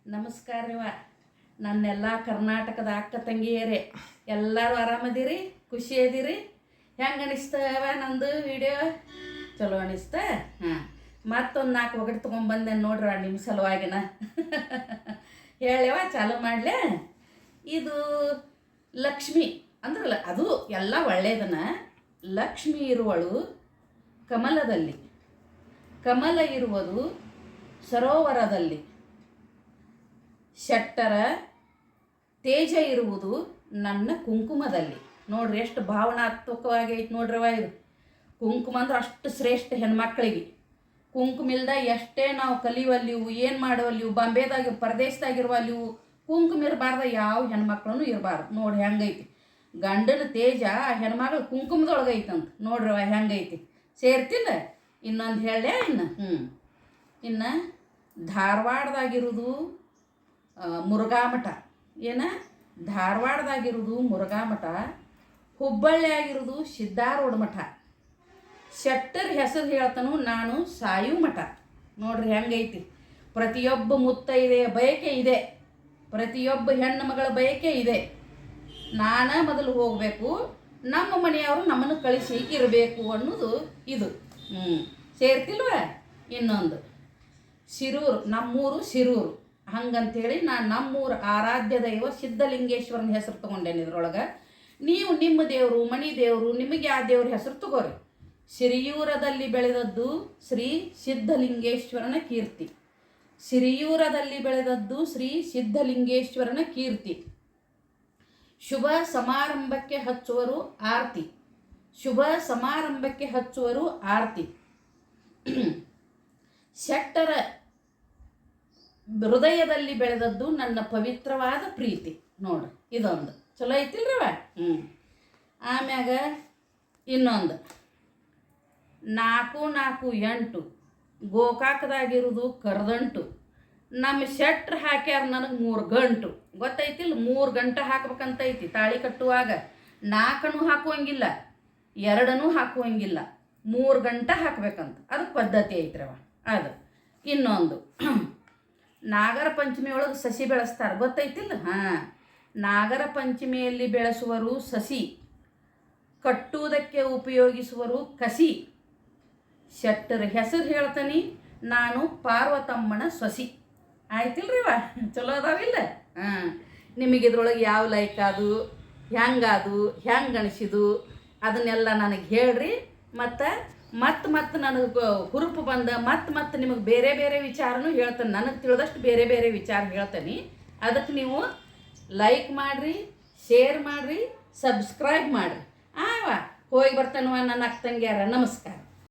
ನಮಸ್ಕಾರ ರೀ ನನ್ನೆಲ್ಲ ಕರ್ನಾಟಕದ ಅಕ್ಕ ತಂಗಿಯರೇ ಎಲ್ಲರೂ ಆರಾಮದಿರಿ, ಖುಷಿ ಅದೀರಿ? ಹೆಂಗೆ ಅನಿಸ್ತವ ನಂದು ವಿಡಿಯೋ? ಚಲೋ ಅನಿಸ್ತ? ಹಾಂ, ಮತ್ತೊಂದು 4 ಒಗಟು ತೊಗೊಂಬಂದೆ ನೋಡ್ರಿ ನಿಮ್ಮ ಸಲುವಾಗಿನ. ಹೇಳವ ಚಾಲು ಮಾಡಲೇ? ಇದು ಲಕ್ಷ್ಮಿ ಅಂದ್ರಲ್ಲ, ಅದು ಎಲ್ಲ ಒಳ್ಳೆಯದನ್ನ. ಲಕ್ಷ್ಮಿ ಇರುವಳು ಕಮಲದಲ್ಲಿ, ಕಮಲ ಇರುವುದು ಸರೋವರದಲ್ಲಿ, ಶಟ್ಟರ ತೇಜ ಇರುವುದು ನನ್ನ ಕುಂಕುಮದಲ್ಲಿ. ನೋಡ್ರಿ ಎಷ್ಟು ಭಾವನಾತ್ಮಕವಾಗಿ ಐತೆ ನೋಡ್ರವ ಇದು. ಕುಂಕುಮ ಅಂದ್ರೆ ಅಷ್ಟು ಶ್ರೇಷ್ಠ ಹೆಣ್ಮಕ್ಳಿಗೆ. ಕುಂಕುಮ ಇಲ್ದ ಎಷ್ಟೇ ನಾವು ಕಲಿಯುವಲ್ಲಿವು, ಏನು ಮಾಡುವಲ್ಲಿವು, ಬಾಂಬೆದಾಗ ಪರದೇಶದಾಗಿರುವಲ್ಲಿವು, ಕುಂಕುಮ ಇರಬಾರ್ದ ಯಾವ ಹೆಣ್ಮಕ್ಳೂ ಇರಬಾರ್ದು. ನೋಡಿ ಹೆಂಗೈತಿ ಗಂಡನ ತೇಜ ಆ ಹೆಣ್ಮಕ್ಳು ಕುಂಕುಮದೊಳಗೈತಂತ. ನೋಡ್ರವ ಹೆಂಗೈತಿ, ಸೇರ್ತಿಲ್ಲ? ಇನ್ನೊಂದು ಹೇಳೇ ಇನ್ನು ಧಾರವಾಡದಾಗಿರೋದು ಮುರುಘಾ ಮಠ. ಧಾರವಾಡದಾಗಿರೋದು ಮುರುಘಾ ಮಠ, ಹುಬ್ಬಳ್ಳಿಯಾಗಿರೋದು ಸಿದ್ಧಾರೂಢ ಮಠ, ಶೆಟ್ಟರ್ ಹೆಸರು ಹೇಳ್ತಾನು ನಾನು ಸಾಯು ಮಠ. ನೋಡ್ರಿ ಹೆಂಗೈತಿ. ಪ್ರತಿಯೊಬ್ಬ ಮುತ್ತೈದೆಯ ಬಯಕೆ ಇದೆ, ಪ್ರತಿಯೊಬ್ಬ ಹೆಣ್ಣು ಮಗಳ ಬಯಕೆ ಇದೆ. ನಾನು ಮೊದಲು ಹೋಗಬೇಕು, ನಮ್ಮ ಮನೆಯವರು ನಮ್ಮನ್ನು ಕಳಿಸಿ ಇರಬೇಕು ಅನ್ನೋದು ಇದು. ಸೇರ್ತಿಲ್ವ? ಇನ್ನೊಂದು ಶಿರೂರು, ನಮ್ಮೂರು ಶಿರೂರು. ಹಂಗಂತೇಳಿ ನಾನು ನಮ್ಮೂರ ಆರಾಧ್ಯ ದೈವ ಸಿದ್ಧಲಿಂಗೇಶ್ವರನ ಹೆಸರು ತೊಗೊಂಡೇನೆ ಇದ್ರೊಳಗೆ. ನೀವು ನಿಮ್ಮ ದೇವರು, ಮಣಿ ದೇವರು, ನಿಮಗೆ ಯಾವ ದೇವ್ರ ಹೆಸರು ತಗೋರಿ. ಸಿರಿಯೂರದಲ್ಲಿ ಬೆಳೆದದ್ದು ಶ್ರೀ ಸಿದ್ಧಲಿಂಗೇಶ್ವರನ ಕೀರ್ತಿ. ಸಿರಿಯೂರದಲ್ಲಿ ಬೆಳೆದದ್ದು ಶ್ರೀ ಸಿದ್ಧಲಿಂಗೇಶ್ವರನ ಕೀರ್ತಿ. ಶುಭ ಸಮಾರಂಭಕ್ಕೆ ಹಚ್ಚುವರು ಆರತಿ, ಶುಭ ಸಮಾರಂಭಕ್ಕೆ ಹಚ್ಚುವರು ಆರತಿ. ಶೆಟ್ಟರ ಹೃದಯದಲ್ಲಿ ಬೆಳೆದದ್ದು ನನ್ನ ಪವಿತ್ರವಾದ ಪ್ರೀತಿ. ನೋಡ್ರಿ ಇದೊಂದು ಚಲೋ ಐತಿಲ್ರಿವ. ಆಮ್ಯಾಗ ಇನ್ನೊಂದು 4 4 8 ಗೋಕಾಕದಾಗಿರೋದು ಕರ್ದಂಟು. ನಮ್ಮ ಶೆಟ್ರ್ ಹಾಕ್ಯಾರ ನನಗೆ 3 ಗಂಟು. ಗೊತ್ತೈತಿಲ್ಲ? 3 ಗಂಟೆ ಹಾಕ್ಬೇಕಂತೈತಿ ತಾಳಿ ಕಟ್ಟುವಾಗ. 4 ಹಾಕುವಂಗಿಲ್ಲ, 2 ಹಾಕುವಂಗಿಲ್ಲ, 3 ಗಂಟೆ ಹಾಕ್ಬೇಕಂತ. ಅದಕ್ಕೆ ಪದ್ಧತಿ ಐತ್ರವ ಅದು. ಇನ್ನೊಂದು ನಾಗರ ಪಂಚಮಿ ಒಳಗೆ ಸಸಿ ಬೆಳೆಸ್ತಾರೆ, ಗೊತ್ತೈತಿಲ್ಲ? ನಾಗರ ಪಂಚಮಿಯಲ್ಲಿ ಬೆಳೆಸುವರು ಸಸಿ, ಕಟ್ಟುವುದಕ್ಕೆ ಉಪಯೋಗಿಸುವರು ಕಸಿ. ಶೆಟ್ಟರ ಹೆಸರು ಹೇಳ್ತಾನೆ ನಾನು ಪಾರ್ವತಮ್ಮನ ಸೊಸಿ. ಆಯ್ತಿಲ್ರಿವ? ಚಲೋ ಅದಾವಿಲ್ಲ? ನಿಮಗಿದ್ರೊಳಗೆ ಯಾವ ಲೈಕ್ ಅದು, ಹೆಂಗಾದು, ಹೆಂಗೆ ಅನಿಸಿದು ಅದನ್ನೆಲ್ಲ ನನಗೆ ಹೇಳ್ರಿ. ಮತ್ತು ನನಗೆ ಹುರುಪು ಬಂದ ಮತ್ತೆ ನಿಮಗೆ ಬೇರೆ ಬೇರೆ ವಿಚಾರನೂ ಹೇಳ್ತಾನೆ. ನನಗೆ ತಿಳಿದಷ್ಟು ಬೇರೆ ಬೇರೆ ವಿಚಾರ ಹೇಳ್ತಾನೆ. ಅದಕ್ಕೆ ನೀವು ಲೈಕ್ ಮಾಡಿರಿ, ಶೇರ್ ಮಾಡಿರಿ, ಸಬ್ಸ್ಕ್ರೈಬ್ ಮಾಡಿರಿ. ಹೋಗಿ ಬರ್ತಾನವ ನನ್ನ ಅಕ್ಕ ತಂಗಿಯಾರ. ನಮಸ್ಕಾರ.